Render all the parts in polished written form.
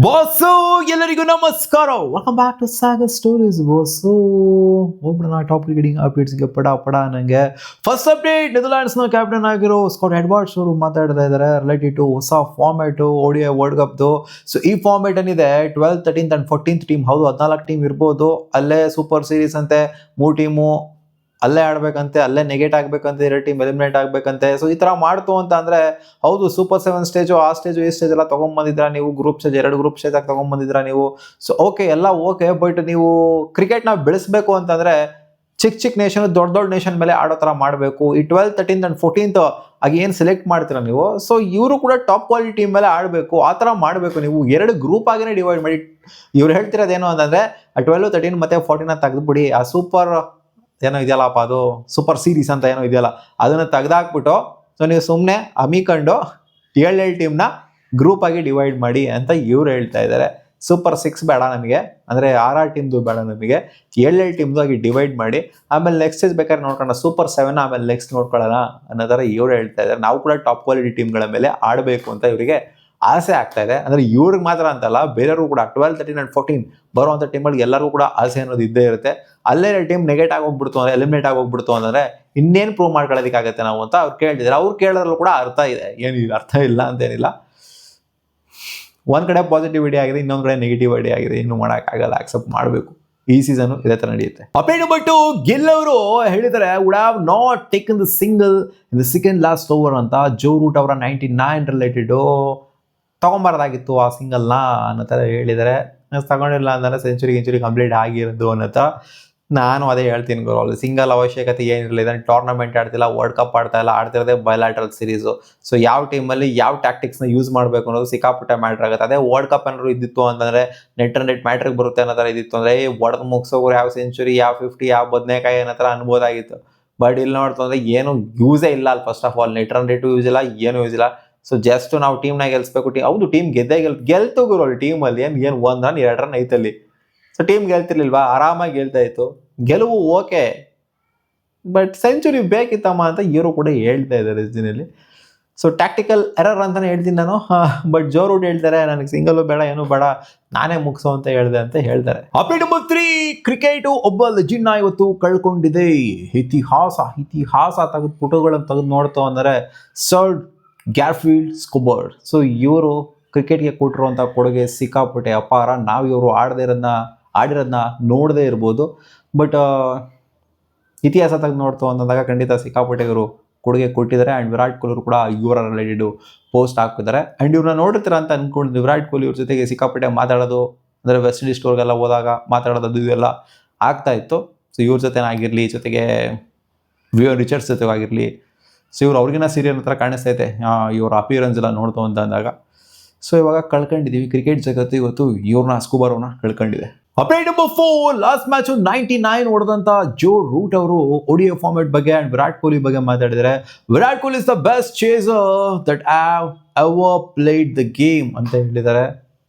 Boss ಎಲ್ಲರಿಗೂ ನಮಸ್ಕಾರ. Welcome back to Sagar stories. Boss ಹೋಗ್ಬಿಡೋಣ ಟಾಪ್ ಕ್ರಿಕೆಟಿಂಗ್ ಅಪ್ಡೇಟ್ಸ್ಗೆ ಪಡ ನಂಗೆ. ಫಸ್ಟ್ ಅಪ್ಡೇಟ್, ನೆದರ್ಲ್ಯಾಂಡ್ಸ್ನ ಕ್ಯಾಪ್ಟನ್ ಆಗಿರೋ ಸ್ಕಾಟ್ ಎಡ್ವರ್ಡ್ಸ್ ಅವರು ಮಾತಾಡ್ತಾ ಇದ್ದಾರೆ ರಿಲೇಟೆಡ್ ಟು ಹೊಸ ಫಾರ್ಮ್ಯಾಟು ODI ವರ್ಲ್ಡ್ ಕಪ್ದು. ಸೊ ಈ ಫಾರ್ಮ್ಯಾಟ್ ಏನಿದೆ 12th, 13th and 14th team, ಹೌದು 14 ಟೀಮ್ ಇರ್ಬೋದು. ಅಲ್ಲೇ ಸೂಪರ್ ಸೀರೀಸ್ ಅಂತೆ, 3 ಟೀಮು ಅಲ್ಲೇ ಆಡ್ಬೇಕಂತೆ, ಅಲ್ಲೇ ನೆಗೆಟ್ ಆಗ್ಬೇಕಂತೆ, 2 ಟೀಮ್ ಎಲಿಮಿನೇಟ್ ಆಗ್ಬೇಕಂತೆ. ಸೊ ಈ ತರ ಮಾಡ್ತು ಅಂತ ಅಂದ್ರೆ ಹೌದು ಸೂಪರ್ 7 ಸ್ಟೇಜು, ಆ ಸ್ಟೇಜು ಈ ಸ್ಟೇಜ್ ಎಲ್ಲ ತಗೊಂಡ್ಬಂದಿದ್ರ ನೀವು, ಗ್ರೂಪ್ ಸ್ಟೇಜ್ 2 ಗ್ರೂಪ್ ಸ್ಟೇಜ್ ಆಗಿ ತಗೊಂಡ್ಬಂದಿದ್ರ ನೀವು. ಸೊ ಓಕೆ, ಎಲ್ಲ ಓಕೆ, ಬಟ್ ನೀವು ಕ್ರಿಕೆಟ್ ನ ಬೆಳೆಸಬೇಕು ಅಂತಂದ್ರೆ ಚಿಕ್ಕ ನೇಷನ್, ದೊಡ್ಡ ನೇಷನ್ ಮೇಲೆ ಆಡೋ ತರ ಮಾಡಬೇಕು. ಈ 12th, 13th and 14th ಆಗಿ ಏನ್ ಸೆಲೆಕ್ಟ್ ಮಾಡ್ತೀರಾ ನೀವು, ಸೊ ಇವರು ಕೂಡ ಟಾಪ್ ಕ್ವಾಲಿಟಿ ಟೀಮ್ ಮೇಲೆ ಆಡಬೇಕು, ಆ ತರ ಮಾಡಬೇಕು. ನೀವು 2 ಗ್ರೂಪ್ ಆಗಿನೇ ಡಿವೈಡ್ ಮಾಡಿ. ಇವ್ರು ಹೇಳ್ತಿರೋದೇನು ಅಂತಂದ್ರೆ 12, 13 ಮತ್ತೆ 14 ತೆಗೆದ್ಬಿಡಿ, ಆ ಸೂಪರ್ ಏನೋ ಇದೆಯಲ್ಲಪ್ಪ, ಅದು ಸೂಪರ್ ಸೀರೀಸ್ ಅಂತ ಏನೋ ಇದೆಯಲ್ಲ, ಅದನ್ನ ತೆಗೆದಾಕ್ಬಿಟ್ಟು ಸೊ ನೀವು ಸುಮ್ಮನೆ ಅಮಿಕೊಂಡು 7 ಟೀಮ್ನ ಗ್ರೂಪ್ ಆಗಿ ಡಿವೈಡ್ ಮಾಡಿ ಅಂತ ಇವ್ರು ಹೇಳ್ತಾ ಇದ್ದಾರೆ. ಸೂಪರ್ 6 ಬೇಡ ನಮಗೆ, ಅಂದರೆ 6 ಟೀಮ್ದು ಬೇಡ ನಮಗೆ, 7 ಟೀಮ್ದು ಆಗಿ ಡಿವೈಡ್ ಮಾಡಿ, ಆಮೇಲೆ ನೆಕ್ಸ್ಟ್ ಸ್ಟೇಜ್ ಬೇಕಾದ್ರೆ ನೋಡ್ಕೊಳ್ಳೋಣ, ಸೂಪರ್ 7 ಆಮೇಲೆ ನೆಕ್ಸ್ಟ್ ನೋಡ್ಕೊಳ್ಳೋಣ ಅನ್ನೋ ಥರ ಇವ್ರು ಹೇಳ್ತಾ ಇದ್ದಾರೆ. ನಾವು ಕೂಡ ಟಾಪ್ ಕ್ವಾಲಿಟಿ ಟೀಮ್ಗಳ ಮೇಲೆ ಆಡಬೇಕು ಅಂತ ಇವರಿಗೆ ಆಸೆ ಆಗ್ತಾ ಇದೆ. ಅಂದರೆ ಇವ್ರಿಗೆ ಮಾತ್ರ ಅಂತಲ್ಲ, ಬೇರೆಯವರು ಕೂಡ 12, 13 and 14 ಬರುವಂಥ ಟೀಮ್ಗಳಿಗೆ ಎಲ್ಲರಿಗೂ ಕೂಡ ಆಸೆ ಅನ್ನೋದು ಇದ್ದೇ ಇರುತ್ತೆ. ಅಲ್ಲೇ ಟೀಮ್ ನೆಗೆಟ್ ಆಗೋಗ್ಬಿಡ್ತು ಅಂದರೆ, ಎಲಿಮಿನೇಟ್ ಆಗೋಗ್ಬಿಡ್ತು ಅಂತಂದ್ರೆ ಇನ್ನೇನು ಪ್ರೂವ್ ಮಾಡ್ಕೊಳ್ಳೋದಕ್ಕಾಗತ್ತೆ ನಾವು ಅಂತ ಅವ್ರು ಕೇಳ್ತಿದ್ದಾರೆ. ಅವ್ರು ಕೇಳೋದ್ರಲ್ಲೂ ಕೂಡ ಅರ್ಥ ಇದೆ, ಏನಿಲ್ಲ ಅರ್ಥ ಇಲ್ಲ ಅಂತೇನಿಲ್ಲ. ಒಂದ್ ಕಡೆ ಪಾಸಿಟಿವಿಟಿ ಆಗಿದೆ, ಇನ್ನೊಂದ್ ಕಡೆ ನೆಗೆಟಿವಿಟಿ ಆಗಿದೆ, ಇನ್ನು ಮಾಡೋಕ್ಕಾಗಲ್ಲ, ಆಕ್ಸೆಪ್ಟ್ ಮಾಡಬೇಕು. ಈ ಸೀಸನ್ ಇದೇ ತರ ನಡೆಯುತ್ತೆ. ಅಪೇಟ್ ನಂಬರ್ 2, ಗಿಲ್ ಅವರು ಹೇಳಿದ್ದಾರೆ would have not taken the single in the second last over ಅಂತ. ಜೋ ರೂಟ್ ಅವರ 99 ರಿಲೇಟೆಡ್ ತಗೊಂಬಾರ್ದಾಗಿತ್ತು ಆ ಸಿಂಗಲ್ನ ಅನ್ನೋ ಥರ ಹೇಳಿದ್ದಾರೆ. ತಗೊಂಡಿಲ್ಲ ಅಂದ್ರೆ ಸೆಂಚುರಿ ಕಂಪ್ಲೀಟ್ ಆಗಿರೋದು ಅನ್ನೋ. ನಾನು ಅದೇ ಹೇಳ್ತೀನಿ ಗುರು, ಅಲ್ಲಿ ಸಿಂಗಲ್ ಅವಶ್ಯಕತೆ ಏನಿರಲಿಲ್ಲ. ಇದನ್ನು ಟೂರ್ನಮೆಂಟ್ ಆಡ್ತಿಲ್ಲ, ವರ್ಲ್ಡ್ ಕಪ್ ಆಡ್ತಾ ಇಲ್ಲ, ಆಡ್ತಿರೋದೇ ಬಯಲಾಟ್ರಲ್ ಸೀರೀಸು. ಸೊ ಯಾವ ಟೀಮಲ್ಲಿ ಯಾವ ಟ್ಯಾಕ್ಟಿಕ್ಸ್ನ ಯೂಸ್ ಮಾಡಬೇಕು ಅನ್ನೋದು ಸಿಕ್ಕಾಪಟ್ಟೆ ಮ್ಯಾಟ್ರ್ ಆಗುತ್ತೆ. ಅದೇ ವರ್ಲ್ಡ್ ಕಪ್ ಏನಾದ್ರು ಇದ್ದಿತ್ತು ಅಂತಂದರೆ ನೆಟ್ ಮ್ಯಾಟ್ರಿಗೆ ಬರುತ್ತೆ ಅನ್ನೋ ಥರ ಇದ್ದಿತ್ತು ಅಂದರೆ ಒಡೆದು ಮುಗಿಸೋರು ಯಾವ ಸೆಂಚುರಿ, ಯಾವ 50, ಯಾವ ಬದನೆಕಾಯಿ ಅನ್ನೋ ಥರ ಅನ್ಬೋದಾಗಿತ್ತು. ಬಟ್ ಇಲ್ಲಿ ನೋಡ್ತಂದ್ರೆ ಏನು ಯೂಸೇ ಇಲ್ಲ ಅಲ್ಲಿ. First of all net use ಇಲ್ಲ, ಏನು ಯೂಸ್ ಇಲ್ಲ. ಸೊ ಜಸ್ಟ್ ನಾವು ಟೀಮ್ನ ಗೆಲ್ಸ್ಬೇಕು. ಹೌದು ಟೀಮ್ ಗೆಲ್ತು ಗುರು. ಅಲ್ಲಿ ಟೀಮಲ್ಲಿ ಏನು 1 ರನ್ 2 ರನ್ ಐತಲ್ಲಿ. ಸೊ ಟೀಮ್ ಗೆಲ್ತಿರ್ಲಿಲ್ವಾ, ಆರಾಮಾಗಿ ಗೆಲ್ತಾ ಇತ್ತು. ಗೆಲುವು ಓಕೆ, ಬಟ್ ಸೆಂಚುರಿ ಬೇಕಿತ್ತಮ್ಮ ಅಂತ ಇವರು ಕೂಡ ಹೇಳ್ತಾ ಇದ್ದಾರೆ ಇದರಲ್ಲಿ. ಸೊ ಟ್ಯಾಕ್ಟಿಕಲ್ ಎರರ್ ಅಂತಾನೆ ಹೇಳ್ತೀನಿ ನಾನು. ಬಟ್ ಜೋ ರೂಟ್ ಹೇಳ್ತಾರೆ ನನಗೆ ಸಿಂಗಲ್ ಬೇಡ, ಏನು ಬೇಡ, ನಾನೇ ಮುಗಿಸೋ ಅಂತ ಹೇಳಿದೆ ಅಂತ ಹೇಳ್ತಾರೆ. ಅಪ್ಡೇಟ್ ನಂಬರ್ 3, ಕ್ರಿಕೆಟ್ ಒಬ್ಬ ಲೆಜೆಂಡ್ನ ಇವತ್ತು ಕಳ್ಕೊಂಡಿದೆ. ಇತಿಹಾಸ ತೆಗೆದು ಫೋಟೋಗಳನ್ನು ತೆಗೆದು ನೋಡ್ತಾ ಅಂದರೆ ಸರ್ ಗ್ಯಾರ್ಫೀಲ್ಡ್ ಸ್ಕೋಬರ್ಡ್. ಸೊ ಇವರು ಕ್ರಿಕೆಟ್ಗೆ ಕೊಟ್ಟಿರುವಂಥ ಕೊಡುಗೆ ಸಿಕ್ಕಾಪಟ್ಟೆ ಅಪಾರ. ನಾವು ಇವರು ಆಡಿರೋದನ್ನ ನೋಡದೇ ಇರ್ಬೋದು, ಬಟ್ ಇತಿಹಾಸ ತೆಗೆದು ನೋಡ್ತು ಅಂತಂದಾಗ ಖಂಡಿತ ಸಿಕ್ಕಾಪಟ್ಟೆ ಇವರು ಕೊಡುಗೆ ಕೊಟ್ಟಿದ್ದಾರೆ. ಆ್ಯಂಡ್ ವಿರಾಟ್ ಕೊಹ್ಲಿ ಕೂಡ ಇವರ ರಿಲೇಟೆಡ್ ಪೋಸ್ಟ್ ಹಾಕಿದ್ದಾರೆ. ಆ್ಯಂಡ್ ಇವ್ರನ್ನ ನೋಡಿರ್ತೀರ ಅಂತ ಅಂದ್ಕೊಂಡಿದ್ದು, ವಿರಾಟ್ ಕೊಹ್ಲಿ ಇವ್ರ ಜೊತೆಗೆ ಸಿಕ್ಕಾಪಟ್ಟೆ ಮಾತಾಡೋದು, ಅಂದರೆ ವೆಸ್ಟ್ ಇಂಡೀಸ್ ಟೂರ್ಗೆಲ್ಲ ಹೋದಾಗ ಮಾತಾಡೋದು ಇದೆಲ್ಲ ಆಗ್ತಾ ಇತ್ತು. ಸೊ ಇವ್ರ ಜೊತೆನಾಗಿರಲಿ, ಜೊತೆಗೆ ವಿವಿಯನ್ ರಿಚರ್ಡ್ಸ್ ಜೊತೆಗಾಗಿರಲಿ, ಸೊ ಇವ್ರು ಅವ್ರಿಗಿನ ಸೀರಿಯಲ್ ಹತ್ರ ಕಾಣಿಸ್ತೈತೆ ಇವ್ರ ಅಪಿಯರೆನ್ಸ್ ಎಲ್ಲ ನೋಡ್ತು ಅಂತ ಅಂದಾಗ. ಸೊ ಇವಾಗ ಕಳ್ಕೊಂಡಿದ್ದೀವಿ, ಕ್ರಿಕೆಟ್ ಜಗತ್ತು ಇವತ್ತು ಇವ್ರನ್ನ ಸ್ಕೂಬರ್ನ ಕಳ್ಕೊಂಡಿದೆ. ಅಪ್ಡೇಟ್ ನಂಬರ್ 4, ಲಾಸ್ಟ್ ಮ್ಯಾಚ್ 99 ಹೊಡೆದಂತ ಜೋ ರೂಟ್ ಅವರು ODI ಫಾರ್ಮ್ಯಾಟ್ ಬಗ್ಗೆ ಅಂಡ್ ವಿರಾಟ್ ಕೊಹ್ಲಿ ಬಗ್ಗೆ ಮಾತಾಡಿದರೆ. Virat Kohli is the best chaser that have ever played the game ಅಂತ ಹೇಳಿದ್ದಾರೆ.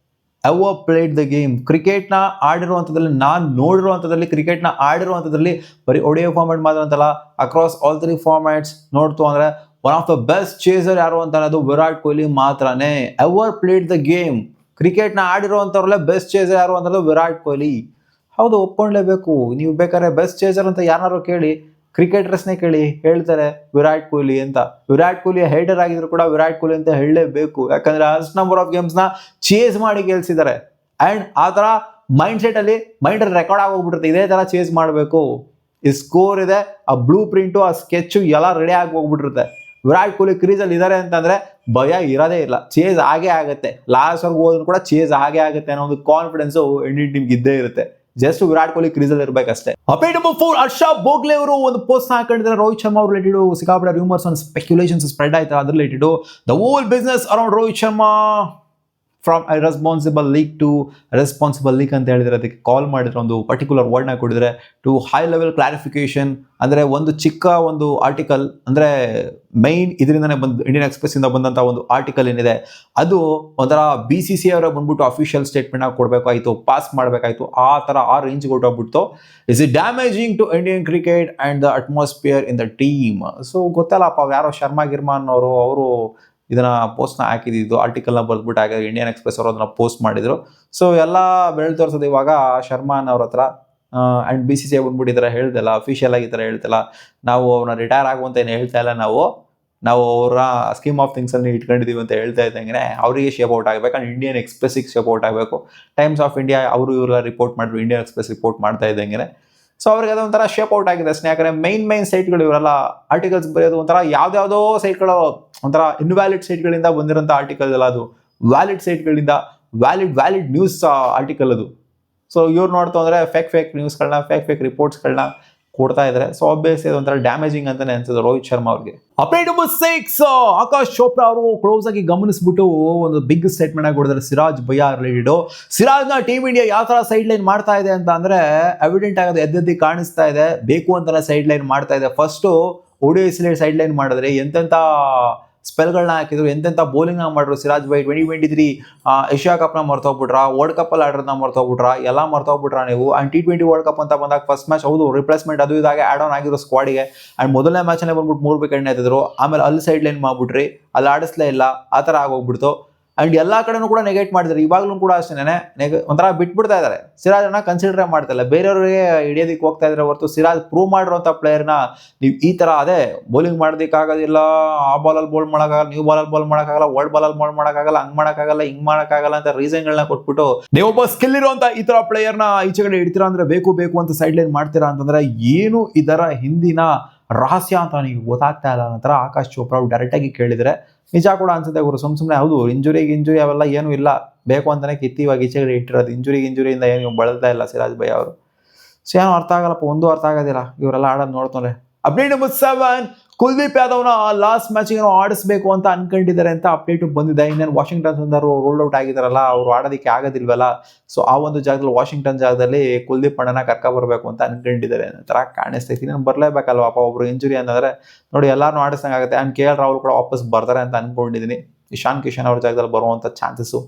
Ever played the game. ಕ್ರಿಕೆಟ್ನ ಆಡಿರುವಂಥದ್ದಲ್ಲಿ, ನಾನು ನೋಡಿರುವಂಥದ್ದಲ್ಲಿ, ಕ್ರಿಕೆಟ್ನ ಆಡಿರುವಂಥದ್ದಲ್ಲಿ ಬರೀ ODI ಫಾರ್ಮ್ಯಾಟ್ ಮಾತ್ರ ಅಂತಲ್ಲ, ಅಕ್ರಾಸ್ ಆಲ್ 3 ಫಾರ್ಮ್ಯಾಟ್ಸ್ ನೋಡ್ತು ಅಂದರೆ one of the best chaser ಯಾರು ಅಂತ ಅನ್ನೋದು ವಿರಾಟ್ ಕೊಹ್ಲಿ ಮಾತ್ರನೇ. Ever played the game. ಕ್ರಿಕೆಟ್ನ ಆಡಿರುವಂಥವ್ರಲ್ಲೇ ಬೆಸ್ಟ್ ಚೇಸರ್ ಯಾರು ಅನ್ನೋದು ವಿರಾಟ್ ಕೊಹ್ಲಿ. ಹೌದು, ಒಪ್ಕೊಳ್ಳೇಬೇಕು. ನೀವು ಬೇಕಾದ್ರೆ ಬೆಸ್ಟ್ ಚೇಸರ್ ಅಂತ ಯಾರು ಕೇಳಿ, ಕ್ರಿಕೆಟರ್ಸ್ನೇ ಕೇಳಿ, ಹೇಳ್ತಾರೆ ವಿರಾಟ್ ಕೊಹ್ಲಿ ಅಂತ. ವಿರಾಟ್ ಕೊಹ್ಲಿ ಹೇಟರ್ ಆಗಿದ್ರು ಕೂಡ ವಿರಾಟ್ ಕೊಹ್ಲಿ ಅಂತ ಹೇಳಲೇಬೇಕು. ಯಾಕಂದ್ರೆ ಅಷ್ಟು ನಂಬರ್ ಆಫ್ ಗೇಮ್ಸ್ನ ಚೇಸ್ ಮಾಡಿ ಗೆಲ್ಸಿದ್ದಾರೆ. ಆ್ಯಂಡ್ ಆ ಥರ ಮೈಂಡ್ಸೆಟಲ್ಲಿ ರೆಕಾರ್ಡ್ ಆಗೋಗ್ಬಿಡುತ್ತೆ, ಇದೇ ಥರ ಚೇಸ್ ಮಾಡಬೇಕು. ಈ ಸ್ಕೋರ್ ಇದೆ, ಆ ಬ್ಲೂ ಪ್ರಿಂಟು, ಆ ಸ್ಕೆಚ್ಚು ಎಲ್ಲ ರೆಡಿ ಆಗಿ ಹೋಗ್ಬಿಟ್ಟಿರುತ್ತೆ. ವಿರಾಟ್ ಕೊಹ್ಲಿ ಕ್ರೀಸಲ್ಲಿ ಇದ್ದಾರೆ ಅಂತಂದ್ರೆ ಭಯ ಇರೋದೇ ಇಲ್ಲ, ಚೇಸ್ ಆಗೇ ಆಗುತ್ತೆ. ಲಾಸ್ಟ್ವರೆಗೂ ಹೋದ್ರು ಕೂಡ ಚೇಸ್ ಆಗೇ ಆಗುತ್ತೆ ಅನ್ನೋ ಒಂದು ಕಾನ್ಫಿಡೆನ್ಸು ಇಂಡಿಯನ್ ಟೀಮ್ಗೆ ಇದ್ದೇ ಇರುತ್ತೆ. ಜಸ್ಟ್ ವಿರಾಟ್ ಕೊಹ್ಲಿ ಕ್ರೀಸಲ್ಲಿ ಇರಬೇಕಷ್ಟೇ. ಅಪ್ಡೇಟ್ ನಂಬರ್ 4, ಹರ್ಷ ಬೋಗ್ಲೆ ಅವರು ಒಂದು ಪೋಸ್ಟ್ ಹಾಕೊಂಡಿದ್ದಾರೆ ರೋಹಿತ್ ಶರ್ಮಾ ಅವ್ರ ರಿಲೇಟೆಡ್. ಸಿಕ್ಕಾಪಟ್ಟೆ ರೂಮರ್ಸ್ ಅಂಡ್ ಸ್ಪೆಕ್ಯುಲೇಷನ್ಸ್ ಸ್ಪ್ರೆಡ್ ಆಯ್ತು ಅದ್ರ related. The whole business around Rohit Sharma from responsible league to responsible league ಅಂತ ಹೇಳಿದರೆ, ಅದಕ್ಕೆ ಕಾಲ್ ಮಾಡಿದ್ರೆ ಒಂದು ಪರ್ಟಿಕ್ಯುಲರ್ ವರ್ಡ್ನ ಕೊಡಿದ್ರೆ ಟು ಹೈ ಲೆವೆಲ್ ಕ್ಲಾರಿಫಿಕೇಶನ್. ಅಂದರೆ ಒಂದು ಚಿಕ್ಕ ಒಂದು ಆರ್ಟಿಕಲ್, ಅಂದರೆ ಮೈನ್ ಇದರಿಂದನೇ ಇಂಡಿಯನ್ ಎಕ್ಸ್ಪ್ರೆಸ್ಸಿಂದ ಬಂದಂಥ ಒಂದು ಆರ್ಟಿಕಲ್ ಏನಿದೆ, ಅದು ಒಂಥರ BCCI ಅವರೇ ಬಂದ್ಬಿಟ್ಟು ಅಫಿಷಿಯಲ್ ಸ್ಟೇಟ್ಮೆಂಟ್ ಕೊಡಬೇಕಾಯಿತು, ಪಾಸ್ ಮಾಡಬೇಕಾಯಿತು. ಆ ಥರ ಆ ರೇಂಜ್ಗೆ ಹೊಟ್ಟೋಗ್ಬಿಡ್ತು. Is it damaging to Indian cricket and the atmosphere in the team. So ಗೊತ್ತಲ್ಲಪ್ಪ, ಯಾರೋ ಶರ್ಮಾ ಗಿರ್ಮಾ ಅನ್ನೋರು, ಅವರು ಇದನ್ನ ಪೋಸ್ಟ್ನ ಹಾಕಿದ್ದು, ಆರ್ಟಿಕಲ್ನ ಬರೆದ್ಬಿಟ್ಟು ಹಾಕಿದ್ರು. ಇಂಡಿಯನ್ ಎಕ್ಸ್‌ಪ್ರೆಸ್ ಅವರು ಅದನ್ನ ಪೋಸ್ಟ್ ಮಾಡಿದ್ರು. ಸೊ ಎಲ್ಲ ಬೆರಳು ತೋರಿಸೋದು ಇವಾಗ ಶರ್ಮಾನ್ ಅವ್ರ ಹತ್ರ. ಆ್ಯಂಡ್ BCCI ಬಂದ್ಬಿಟ್ಟು ಈ ಥರ ಹೇಳ್ದಲ್ಲ, ಅಫಿಷಿಯಲ್ ಆಗಿ ಈ ಥರ ಹೇಳ್ತಲ್ಲ, ನಾವು ಅವ್ರನ್ನ ರಿಟೈರ್ ಆಗುವಂತ ಏನು ಹೇಳ್ತಾ ಇಲ್ಲ, ನಾವು ಅವರ ಸ್ಕೀಮ್ ಆಫ್ ಥಿಂಗ್ಸಲ್ಲಿ ಇಟ್ಕೊಂಡಿದ್ದೀವಿ ಅಂತ ಹೇಳ್ತಾ ಇದ್ದಂಗೆ ಅವರಿಗೆ ಶೇಪ್ ಔಟ್ ಆಗಬೇಕು. ಆ್ಯಂಡ್ ಇಂಡಿಯನ್ ಎಕ್ಸ್‌ಪ್ರೆಸ್ಸಿಗೆ ಶೇಪ್ ಔಟ್ ಆಗಬೇಕು. ಟೈಮ್ಸ್ ಆಫ್ ಇಂಡಿಯಾ ಅವರು ಇವರೆಲ್ಲ ರಿಪೋರ್ಟ್ ಮಾಡಿದ್ರು, ಇಂಡಿಯನ್ ಎಕ್ಸ್‌ಪ್ರೆಸ್ ರಿಪೋರ್ಟ್ ಮಾಡ್ತಾ ಇದ್ದಂಗೆ. ಸೊ ಅವ್ರಿಗೆ ಅದೊಂಥರ ಶೇಪ್ ಔಟ್ ಆಗಿದೆ ಅಷ್ಟೇ. ಯಾಕಂದರೆ ಮೈನ್ ಸೈಟ್ಗಳು ಇವರೆಲ್ಲ ಆರ್ಟಿಕಲ್ಸ್ ಬರೆಯೋದು ಒಂಥರ ಯಾವುದ್ಯಾವುದೋ ಸೈಟ್ಗಳು, ಒಂಥರ ಇನ್ವ್ಯಾಲಿಡ್ ಸೈಟ್ಗಳಿಂದ ಬಂದಿರೋಂಥ ಆರ್ಟಿಕಲ್ ಅಲ್ಲ, ಅದು ವ್ಯಾಲಿಡ್ ಸೈಟ್ಗಳಿಂದ ವ್ಯಾಲಿಡ್ ನ್ಯೂಸ್ ಆರ್ಟಿಕಲ್ ಅದು. ಸೊ ಇವ್ರು ನೋಡ್ತಾ ಅಂದರೆ ಫೇಕ್ ನ್ಯೂಸ್ಗಳನ್ನ, ಫೇಕ್ ರಿಪೋರ್ಟ್ಸ್ಗಳನ್ನ ಕೊಡ್ತಾ ಇದ್ದಾರೆ. ಸೊ ಆಬ್ವಿಯಸ್ಲಿ ಅದೊಂಥರ ಡ್ಯಾಮೇಜಿಂಗ್ ಅಂತಾನೆ ಅನ್ಸುತ್ತೆ ರೋಹಿತ್ ಶರ್ಮಾ ಅವ್ರಿಗೆ. ಅಪ್ಡೇಟ್ ನಂಬರ್ 6, ಆಕಾಶ್ ಚೋಪ್ರಾ ಅವರು ಕ್ಲೋಸ್ ಆಗಿ ಗಮನಿಸ್ಬಿಟ್ಟು ಒಂದು ಬಿಗ್ ಸ್ಟೇಟ್ಮೆಂಟ್ ಆಗಿ ಕೊಡಿದ್ದಾರೆ ಸಿರಾಜ್ ಭಯ್ಯ ರಿಲೇಟೆಡ್. ಸಿರಾಜ್ನ ಟೀಮ್ ಇಂಡಿಯಾ ಯಾವ ತರ ಸೈಡ್ ಲೈನ್ ಮಾಡ್ತಾ ಇದೆ ಅಂತ ಅಂದ್ರೆ ಎವಿಡೆಂಟ್ ಆಗೋದು ಎದ್ದೆದ್ದಿ ಕಾಣಿಸ್ತಾ ಇದೆ. ಬೇಕು ಅಂತಾನೆ ಸೈಡ್ ಲೈನ್ ಮಾಡ್ತಾ ಇದೆ. ಫಸ್ಟ್ ODI ಸೈಡ್ ಲೈನ್ ಮಾಡಿದ್ರೆ ಎಂತೆಂಥ ಸ್ಪೆಲ್ಗಳನ್ನ ಹಾಕಿದ್ರು, ಎಂತೆಂಥ ಬೌಲಿಂಗ್ನ ಮಾಡಿದ್ರು ಸಿರಾಜ್ ಭೈ. 2023 ಏಷ್ಯಾ ಕಪ್ನ ಮರ್ತೋಗ್ಬಿಟ್ರ, ವರ್ಲ್ಡ್ ಕಪ್ಪಲ್ಲಿ ಆಡೋದನ್ನ ಮರ್ತೋಗ್ಬಿಟ್ರ, ಎಲ್ಲ ಮರ್ತೋಗ್ಬಿಟ್ರ ನೀವು. ಆ್ಯಂಡ್ T20 ವರ್ಲ್ಡ್ ಕಪ್ ಅಂತ ಬಂದಾಗ ಫಸ್ಟ್ ಮ್ಯಾಚ್ ಹೌದು ರಿಪ್ಲೇಸ್ಮೆಂಟ್ ಅದು ಇದಾಗೆ ಆಡ್ ಆನ್ ಆಗಿರೋ ಸ್ಕ್ವಾಡಿಗೆ. ಆ್ಯಂಡ್ ಮೊದಲನೇ ಮ್ಯಾಚಲ್ಲೇ ಬಂದ್ಬಿಟ್ಟು 3 ವಿಕೆಟ್ ಎತ್ತಿದ್ರು. ಆಮೇಲೆ ಅಲ್ಲಿ ಸೈಡ್ ಲೈನ್ ಮಾಡ್ಬಿಟ್ರಿ, ಅಲ್ಲಿ ಆಡಿಸ್ಲೇ ಇಲ್ಲ, ಆ ಥರ ಆಗೋಗ್ಬಿಡ್ತು. ಆ್ಯಂಡ್ ಎಲ್ಲ ಕಡೆನೂ ಕೂಡ ನೆಗೆಟ್ ಮಾಡಿದ್ರು. ಇವಾಗಲೂ ಕೂಡ ಅಷ್ಟೇನೆ ಒಂಥರ ಬಿಟ್ಬಿಡ್ತಾ ಇದ್ದಾರೆ. ಸಿರಾಜನ್ನ ಕನ್ಸಿಡರೇ ಮಾಡ್ತಿಲ್ಲ, ಬೇರೆಯವ್ರಿಗೆ ಹಿಡಿಯೋದಕ್ಕೆ ಹೋಗ್ತಾ ಇದ್ರೆ ಹೊರತು ಸಿರಾಜ್ ಪ್ರೂವ್ ಮಾಡಿರೋಂಥ ಪ್ಲೇಯರ್ನ ನೀವು ಈ ಥರ ಅದೇ ಬೌಲಿಂಗ್ ಮಾಡೋದಕ್ಕಾಗೋದಿಲ್ಲ, ಆ ಬಾಲಲ್ಲಿ ಬೋಲ್ ಮಾಡೋಕ್ಕಾಗಲ್ಲ, ನ್ಯೂ ಬಾಲಲ್ಲಿ ಬೋಲ್ ಮಾಡೋಕ್ಕಾಗಲ್ಲ, ವರ್ಲ್ಡ್ ಬಾಲಲ್ಲಿ ಬೋಲ್ ಮಾಡೋಕ್ಕಾಗಲ್ಲ, ಹಂಗೆ ಮಾಡೋಕ್ಕಾಗಲ್ಲ, ಹಿಂಗೆ ಮಾಡೋಕ್ಕಾಗಲ್ಲ ಅಂತ ರೀಸನ್ಗಳನ್ನ ಕೊಟ್ಬಿಟ್ಟು ನೀವೊಬ್ಬ ಸ್ಕಿಲ್ ಇರುವಂಥ ಈ ಥರ ಪ್ಲೇಯರ್ನ ಈಚೆ ಕಡೆ ಇಡ್ತೀರಾ ಅಂದರೆ, ಬೇಕು ಅಂತ ಸೈಡ್ ಲೈನ್ ಮಾಡ್ತೀರಾ ಅಂತಂದರೆ ಏನು ಇದರ ಹಿಂದಿನ ರಹಸ್ಯ ಅಂತ ನನಗೆ ಗೊತ್ತಾಗ್ತಾ ಇಲ್ಲ ಅನ್ನೋ ಆಕಾಶ್ ಚೋಪ್ರಾ ಅವ್ರು ಡೈರೆಕ್ಟಾಗಿ ಕೇಳಿದರೆ ನಿಜ ಕೂಡ ಅನ್ಸುತ್ತೆ. ಅವರು ಸುಮ್ಮನೆ ಹೌದು ಇಂಜುರಿ ಅವೆಲ್ಲ ಏನೂ ಇಲ್ಲ, ಬೇಕು ಅಂತಲೇ ಇವಾಗ ಈಚೆಗಡೆ ಇಟ್ಟಿರೋದು. ಇಂಜುರಿಯಿಂದ ಏನು ಬಳಲ್ತಾ ಇಲ್ಲ ಸಿರಾಜ್ ಭೈ ಅವರು. ಸೊ ಏನೋ ಅರ್ಥ ಆಗಲ್ಲಪ್ಪ, ಒಂದು ಅರ್ಥ ಆಗೋದಿಲ್ಲ ಇವರೆಲ್ಲ ಆಡೋದು ನೋಡ್ತಾರೆ. ಅಪ್ಡೇಟ್ ನಂಬರ್ 7, ಕುಲ್ದೀಪ್ ಯಾದವ್ನ ಲಾಸ್ಟ್ ಮ್ಯಾಚಿಗೆ ಆಡಿಸ್ಬೇಕು ಅಂತ ಅನ್ಕೊಂಡಿದ್ದಾರೆ ಅಂತ ಅಪ್ಡೇಟ್ ಬಂದಿದೆ. ಇನ್ನೇನು ವಾಷಿಂಗ್ಟನ್ ಸುಂದರ್ ರೋಲ್ಡ್ ಔಟ್ ಆಗಿದ್ದಾರಲ್ಲ, ಅವರು ಆಡೋದಕ್ಕೆ ಆಗೋದಿಲ್ವಲ್ಲ. ಸೊ ಆ ಒಂದು ಜಾಗದಲ್ಲಿ ವಾಷಿಂಗ್ಟನ್ ಜಾಗದಲ್ಲಿ ಕುಲ್ದೀಪ್ ಅಣ್ಣನ ಕರ್ಕೊಬರ್ಬೇಕು ಅಂತ ಅನ್ಕೊಂಡಿದ್ದಾರೆ ಅನ್ನೋ ಥರ ಕಾಣಿಸ್ತೈತಿ. ನಾನು ಬರಲೇಬೇಕಲ್ವಪ್ಪ, ಒಬ್ರು ಇಂಜುರಿ ಅಂತಂದರೆ ನೋಡಿ ಎಲ್ಲರೂ ಆಡಿಸ್ದಂಗೆ ಆಗುತ್ತೆ. ಆ್ಯಂಡ್ KL ರಾಹುಲ್ ಕೂಡ ವಾಪಸ್ ಬರ್ತಾರೆ ಅಂತ ಅನ್ಕೊಂಡಿದ್ದೀನಿ. ಇಶಾನ್ ಕಿಶನ್ ಅವ್ರ ಜಾಗದಲ್ಲಿ ಬರುವಂಥ ಚಾನ್ಸಸ್ಸು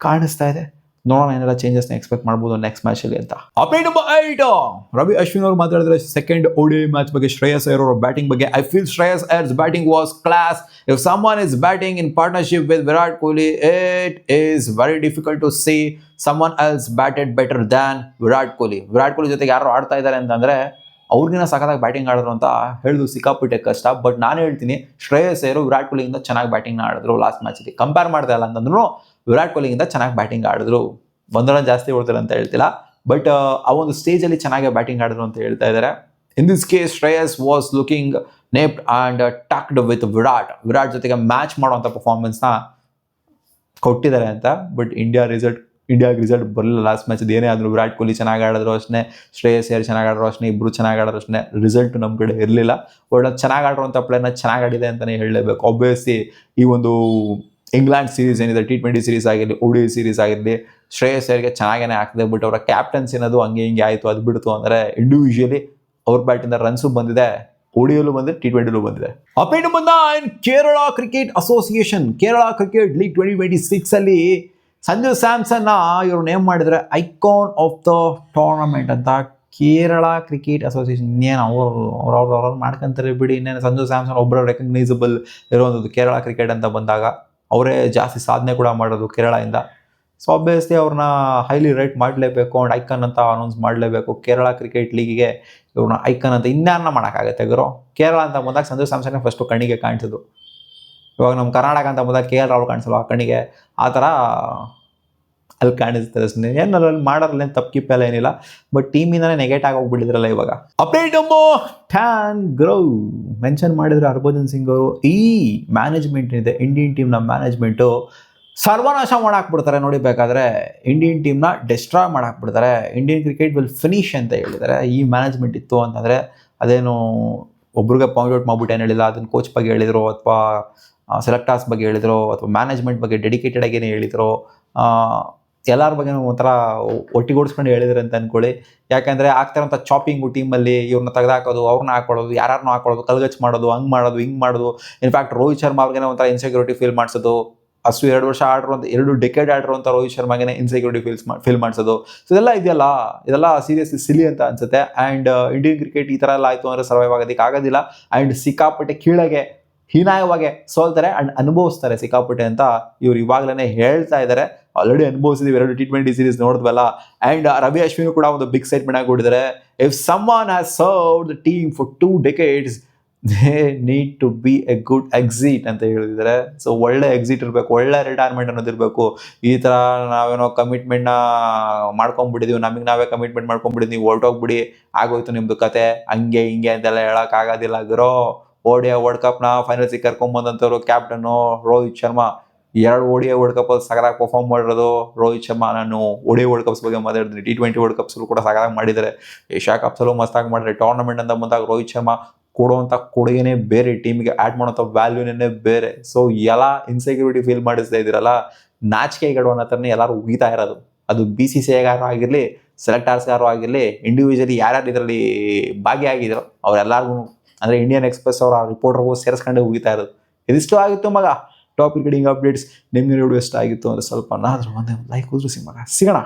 ಕಾಣಿಸ್ತಾ ಇದೆ. ನೋಡೋಣ ಏನೆಲ್ಲ ಚೇಂಜಸ್ನ ಎಕ್ಸ್ಪೆಕ್ಟ್ ಮಾಡ್ಬೋದು ನೆಕ್ಸ್ಟ್ ಮ್ಯಾಚಲ್ಲಿ ಅಂತ. ಅಪ್ಡೇಟ್ ನಂಬರ್ 8, ರವಿ ಅಶ್ವಿನ್ ಅವರು ಮಾತಾಡಿದ್ರೆ ಸೆಕೆಂಡ್ ODI ಮ್ಯಾಚ್ ಬಗ್ಗೆ, ಶ್ರೇಯಸ್ ಅಯ್ಯರ್ ಅವರ ಬ್ಯಾಟಿಂಗ್ ಬಗ್ಗೆ. I feel Shreyas Iyer's batting was class. If someone is batting in partnership with Virat Kohli, it is very difficult to see someone else batted better than Virat Kohli. Virat Kohli ಜೊತೆಗೆ ಯಾರು ಆಡ್ತಾ ಇದ್ದಾರೆ ಅಂತಂದರೆ ಅವ್ರಿಗಿನ ಸಖತ್ತಾಗಿ batting ಆಡಿದ್ರು ಅಂತ ಹೇಳಿದ್ರು ಸಿಕ್ಕಾಪಟ್ಟೆ ಕಷ್ಟ. ಬಟ್ ನಾನು ಹೇಳ್ತೀನಿ ಶ್ರೇಯಸ್ ಅಯ್ಯರ್ ವಿರಾಟ್ ಕೊಹ್ಲಿಗಿಂತ ಚೆನ್ನಾಗಿ ಬ್ಯಾಟಿಂಗ್ನ ಆಡಿದ್ರು ಲಾಸ್ಟ್ ಮ್ಯಾಚಲ್ಲಿ. ಕಂಪೇರ್ ಮಾಡ್ತಾ ಇಲ್ಲ ಅಂತಂದ್ರೂ ವಿರಾಟ್ ಕೊಹ್ಲಿಗಿಂತ ಚೆನ್ನಾಗಿ ಬ್ಯಾಟಿಂಗ್ ಆಡಿದ್ರು. 1 ರನ್ ಜಾಸ್ತಿ ಹೊಡ್ತಾರೆ ಅಂತ ಹೇಳ್ತಿಲ್ಲ, ಬಟ್ ಆ ಒಂದು ಸ್ಟೇಜಲ್ಲಿ ಚೆನ್ನಾಗಿ ಬ್ಯಾಟಿಂಗ್ ಆಡಿದ್ರು ಅಂತ ಹೇಳ್ತಾ ಇದ್ದಾರೆ. In this case Shreyas was looking napped and tucked with Virat ಜೊತೆಗೆ ಮ್ಯಾಚ್ ಮಾಡುವಂಥ ಪರ್ಫಾರ್ಮೆನ್ಸ್ನ ಕೊಟ್ಟಿದ್ದಾರೆ ಅಂತ. ಬಟ್ ಇಂಡಿಯಾಗೆ ರಿಸಲ್ಟ್ ಬರಲಿಲ್ಲ ಲಾಸ್ಟ್ ಮ್ಯಾಚ್. ಏನೇ ಆದರೂ ವಿರಾಟ್ ಕೊಹ್ಲಿ ಚೆನ್ನಾಗಿ ಆಡಿದ್ರು ಅಷ್ಟೇ, ಶ್ರೇಯಸ್ ಅಯ್ಯರ್ ಚೆನ್ನಾಗಿ ಆಡಿದ್ರು ಅಷ್ಟೇ, ಇಬ್ಬರು ಚೆನ್ನಾಗಿ ಆಡಿದ್ರು ಅಷ್ಟೇ. ರಿಸಲ್ಟ್ ನಮ್ಮ ಕಡೆ ಇರಲಿಲ್ಲ. ಒಳ್ಳೆ ಚೆನ್ನಾಗಿ ಆಡಿರುವಂಥ ಪ್ಲೇಯರ್ನ ಚೆನ್ನಾಗಿ ಆಡಿದೆ ಅಂತಲೇ ಹೇಳಲೇಬೇಕು. ಆಬ್ವಿಯಸ್ಲಿ ಈ ಒಂದು ಇಂಗ್ಲೆಂಡ್ ಸೀರೀಸ್ ಏನಿದೆ, T20 ಸೀರೀಸ್ ಆಗಿರಲಿ, ODI ಸೀರೀಸ್ ಆಗಿರಲಿ, ಶ್ರೇಯಸ್ ಅಯ್ಯರ್ಗೆ ಚೆನ್ನಾಗೇ ಆಗ್ತದೆ. ಬಟ್ ಅವರ ಕ್ಯಾಪ್ಟನ್ಸಿ ಅನ್ನೋದು ಹಂಗೆ ಹಿಂಗೆ ಆಯಿತು, ಅದು ಬಿಡ್ತು ಅಂದರೆ ಇಂಡಿವಿಜುವಲಿ ಅವ್ರ ಬ್ಯಾಟಿಂದ ರನ್ಸು ಬಂದಿದೆ, ODIಯಲ್ಲೂ ಬಂದಿದೆ, T20ಯಲ್ಲೂ ಬಂದಿದೆ. Update number 9, Kerala cricket association Kerala cricket league 2026 ಅಲ್ಲಿ ಸಂಜು ಸ್ಯಾಮ್ಸನ್ನ ಇವರು ನೇಮ್ ಮಾಡಿದರೆ ಐಕಾನ್ ಆಫ್ ದ ಟೂರ್ನಮೆಂಟ್ ಅಂತ. ಕೇರಳ ಕ್ರಿಕೆಟ್ ಅಸೋಸಿಯೇಷನ್ ಇನ್ನೇನು ಅವ್ರು ಮಾಡ್ಕೊಂತಾರೆ ಬಿಡಿ. ಇನ್ನೇನು ಸಂಜು ಸ್ಯಾಮ್ಸನ್ ಒಬ್ಬರು ರೆಕಗ್ನೈಸಬಲ್ ಇರುವಂಥದ್ದು ಕೇರಳ ಕ್ರಿಕೆಟ್ ಅಂತ ಬಂದಾಗ ಅವರೇ ಜಾಸ್ತಿ ಸಾಧನೆ ಕೂಡ ಮಾಡೋದು ಕೇರಳದಿಂದ. ಸೊ ಆಬ್ವಿಯಸ್ಲಿ ಅವ್ರನ್ನ ಹೈಲಿ ರೇಟ್ ಮಾಡಲೇಬೇಕು, ಆ್ಯಂಡ್ ಐಕನ್ ಅಂತ ಅನೌನ್ಸ್ ಮಾಡಲೇಬೇಕು. ಕೇರಳ ಕ್ರಿಕೆಟ್ ಲೀಗಿಗೆ ಇವ್ರನ್ನ ಐಕನ್ ಅಂತ ಇನ್ಯಾರನ್ನ ಮಾಡೋಕ್ಕಾಗತ್ತೆ ಗುರು. ಕೇರಳ ಅಂತ ಬಂದಾಗ ಸಂಜು ಸ್ಯಾಮ್ಸನ್ನೇ ಫಸ್ಟು ಕಣ್ಣಿಗೆ ಕಾಣಿಸೋದು. ಇವಾಗ ನಮ್ಮ ಕರ್ನಾಟಕ ಅಂತ ಬಂದಾಗ KL ರಾಹುಲ್ ಕಾಣಿಸಲ್ವ ಕಣ್ಣಿಗೆ, ಆ ಥರ ಅಲ್ಲಿ ಕಾಣಿಸ್ತದೆ ಅಷ್ಟೇ. ಏನು ಅಲ್ಲಿ ಮಾಡೋದ್ರಲ್ಲಿ ತಪ್ಪು ಕಿಪ್ಪೆಲ್ಲ ಏನಿಲ್ಲ, ಬಟ್ ಟೀಮಿಂದನೇ ನೆಗೆಟ್ ಆಗೋಗ್ಬಿಟ್ಟಿದ್ರಲ್ಲ ಇವಾಗ. ಅಪ್ಡೇಟ್ ನಂಬರ್ 10, ಗ್ರೌ ಮೆನ್ಷನ್ ಮಾಡಿದ್ರು ಹರ್ಭಜನ್ ಸಿಂಗ್ ಅವರು. ಈ ಮ್ಯಾನೇಜ್ಮೆಂಟ್ ಇದೆ ಇಂಡಿಯನ್ ಟೀಮ್ನ ಮ್ಯಾನೇಜ್ಮೆಂಟು ಸರ್ವನಾಶ ಮಾಡಾಕ್ಬಿಡ್ತಾರೆ ನೋಡಿ. ಬೇಕಾದರೆ ಇಂಡಿಯನ್ ಟೀಮ್ನ ಡೆಸ್ಟ್ರಾಯ್ ಮಾಡಾಕ್ಬಿಡ್ತಾರೆ. ಇಂಡಿಯನ್ ಕ್ರಿಕೆಟ್ ವಿಲ್ ಫಿನಿಶ್ ಅಂತ ಹೇಳಿದ್ದಾರೆ. ಈ ಮ್ಯಾನೇಜ್ಮೆಂಟ್ ಇತ್ತು ಅಂತಂದರೆ ಅದೇನು ಒಬ್ರಿಗೆ ಪಾಯಿಂಟ್ ಔಟ್ ಮಾಡ್ಬಿಟ್ಟು ಏನು ಹೇಳಿಲ್ಲ, ಅದನ್ನು ಕೋಚ್ ಬಗ್ಗೆ ಹೇಳಿದ್ರು ಅಥವಾ ಸೆಲೆಕ್ಟರ್ಸ್ ಬಗ್ಗೆ ಹೇಳಿದ್ರು ಅಥವಾ ಮ್ಯಾನೇಜ್ಮೆಂಟ್ ಬಗ್ಗೆ ಡೆಡಿಕೇಟೆಡ್ ಆಗೇನೆ ಹೇಳಿದ್ರು, ಎಲ್ಲರ ಬಗ್ಗೆ ಒಂಥರ ಒಟ್ಟಿಗೂಡಿಸ್ಕೊಂಡು ಹೇಳಿದ್ರು ಅಂತ ಅಂದ್ಕೊಳ್ಳಿ. ಯಾಕೆಂದರೆ ಆಗ್ತಾರಂಥ ಚಾಪಿಂಗು ಟೀಮಲ್ಲಿ ಇವ್ರನ್ನ ತೆಗೆದಾಕೋದು, ಅವ್ರನ್ನ ಹಾಕೊಳ್ಳೋದು, ಯಾರನ್ನೂ ಹಾಕೊಳ್ಳೋದು, ಕಲ್ಗಚ್ಚು ಮಾಡೋದು, ಹಂಗೆ ಮಾಡೋದು, ಹಿಂಗೆ ಮಾಡೋದು. ಇನ್ಫ್ಯಾಕ್ಟ್ ರೋಹಿತ್ ಶರ್ಮಾ ಅವ್ರಿಗೆ ಒಂಥರ ಇನ್ಸೆಕ್ಯೂರಿಟಿ ಫೀಲ್ ಮಾಡಿಸೋದು. ಅಷ್ಟು 2 ವರ್ಷ ಆಡಿರುವಂಥ 2 ಡೆಕೆಡ್ ಆಡಿರುವಂಥ ರೋಹಿತ್ ಶರ್ಮಾಗೆ ಇನ್ಸೆಕ್ಯೂರಿಟಿ ಫೀಲ್ ಮಾಡಿಸೋದು. ಸೊ ಇದೆಲ್ಲ ಸೀರಿಯಸ್ಲಿ ಸಿಲಿ ಅಂತ ಅನ್ಸುತ್ತೆ. ಆ್ಯಂಡ್ ಇಂಡಿಯನ್ ಕ್ರಿಕೆಟ್ ಈ ಥರ ಎಲ್ಲ ಆಯಿತು ಅಂದರೆ ಸರ್ವೈವ್ ಆಗೋದಕ್ಕೆ ಆಗೋದಿಲ್ಲ. ಆ್ಯಂಡ್ ಸಿಕ್ಕಾಪಟ್ಟೆ ಕೀಳಗೆ ಹೀನಾಯವಾಗಿ ಸೋಲ್ತಾರೆ ಅಂಡ್ ಅನುಭವಿಸ್ತಾರೆ ಸಿಕ್ಕಾಪಟ್ಟೆ ಅಂತ ಇವ್ರು ಇವಾಗಲೇ ಹೇಳ್ತಾ ಇದ್ದಾರೆ. ಆಲ್ರೆಡಿ ಅನುಭವಿಸಿದೀವಿ, 2 T20 ಸೀರೀಸ್ ನೋಡಿದ್ವಲ್ಲ. ಅಂಡ್ ರವಿ ಅಶ್ವಿನ್ ಕೂಡ ಒಂದು ಬಿಗ್ ಸ್ಟೇಟ್ಮೆಂಟ್ ಆಗಿಬಿಟ್ಟಿದ್ದಾರೆ. If someone has served the team for 2 decades they need to be a good exit ಅಂತ ಹೇಳಿದ್ದಾರೆ. ಸೊ ಒಳ್ಳೆ ಎಕ್ಸಿಟ್ ಇರಬೇಕು, ಒಳ್ಳೆ ರಿಟೈರ್ಮೆಂಟ್ ಅನ್ನೋದಿರಬೇಕು. ಈ ಥರ ನಾವೇನೋ ಕಮಿಟ್ಮೆಂಟ್ನ ಮಾಡ್ಕೊಂಡ್ಬಿಟ್ಟಿದೀವಿ, ನಮಗೆ ನಾವೇ ಕಮಿಟ್ಮೆಂಟ್ ಮಾಡ್ಕೊಂಡ್ಬಿಟ್ಟಿದ್ವಿ, ನೀವು ಹೊರಟೋಗ್ಬಿಡಿ, ಆಗೋಯ್ತು ನಿಮ್ದು ಕತೆ, ಹಂಗೆ ಹಿಂಗೆ ಅಂತೆಲ್ಲ ಹೇಳೋಕ್ಕಾಗೋದಿಲ್ಲ ಗುರು. ODI ವರ್ಲ್ಡ್ ಕಪ್ನ ಫೈನಲ್ಸಿಗೆ ಕರ್ಕೊಂಬಂದಂಥವ್ರು captain Rohit Sharma. 2 ODI world ಕಪ್ಪಲ್ಲಿ ಸಗದಾಗಿ ಪರ್ಫಾರ್ಮ್ ಮಾಡಿರೋದು ರೋಹಿತ್ ಶರ್ಮಾ. ನಾನು ODI ವರ್ಲ್ಡ್ ಕಪ್ಸ್ ಬಗ್ಗೆ ಮಾತಾಡಿದ್ದೀನಿ, T20 ವರ್ಲ್ಡ್ ಕಪ್ಸಲ್ಲೂ ಕೂಡ ಸಗದಾಗಿ ಮಾಡಿದ್ದಾರೆ, ಏಷ್ಯಾ ಕಪ್ಸಲ್ಲೂ ಮಸ್ತಾಗಿ ಮಾಡಿದ್ರೆ. ಟೂರ್ನಮೆಂಟ್ ಅಂತ ಬಂದಾಗ ರೋಹಿತ್ ಶರ್ಮಾ ಕೊಡುವಂಥ ಕೊಡುಗೆನೇ ಬೇರೆ, ಟೀಮಿಗೆ ಆ್ಯಡ್ ಮಾಡೋಂಥ ವ್ಯಾಲ್ಯೂನೇ ಬೇರೆ. ಸೊ ಎಲ್ಲ ಇನ್ಸೆಕ್ಯೂರಿಟಿ ಫೀಲ್ ಮಾಡಿಸ್ತಾ ಇದ್ದೀರಲ್ಲ, ನಾಚಿಕೆಗಳು ಅನ್ನೋ ಥರನೇ ಎಲ್ಲರೂ ಉಗಿತಾ ಇರೋದು. ಅದು BCCIಗಾರು ಆಗಿರಲಿ, ಸೆಲೆಕ್ಟರ್ಸ್ಗಾರು ಆಗಿರಲಿ, ಇಂಡಿವಿಜುವಲಿ ಯಾರ್ಯಾರು ಇದರಲ್ಲಿ ಭಾಗಿಯಾಗಿದ್ರು ಅವರೆಲ್ಲರಿಗೂ, ಅಂದರೆ ಇಂಡಿಯನ್ ಎಕ್ಸ್ಪ್ರೆಸ್ ಅವರ ರಿಪೋರ್ಟರ್ಗೂ ಸೇರಿಸ್ಕೊಂಡೆ ಉಗಿತಾ ಇರೋದು. ಇದಿಷ್ಟು ಆಗಿತ್ತು ಮಗ ಟಾಪ್ ಕ್ರಿಕೆಟಿಂಗ್ ಅಪ್ಡೇಟ್ಸ್. ನಿಮ್ಗೆ ವಿಡಿಯೋ ಇಷ್ಟ ಆಗಿತ್ತು ಅಂದರೆ ಸ್ವಲ್ಪ ನಾದರೂ ಒಂದೇ ಲೈಕ್ ಉದ್ರಿಸಿ ಮಗ. ಸಿಗೋಣ.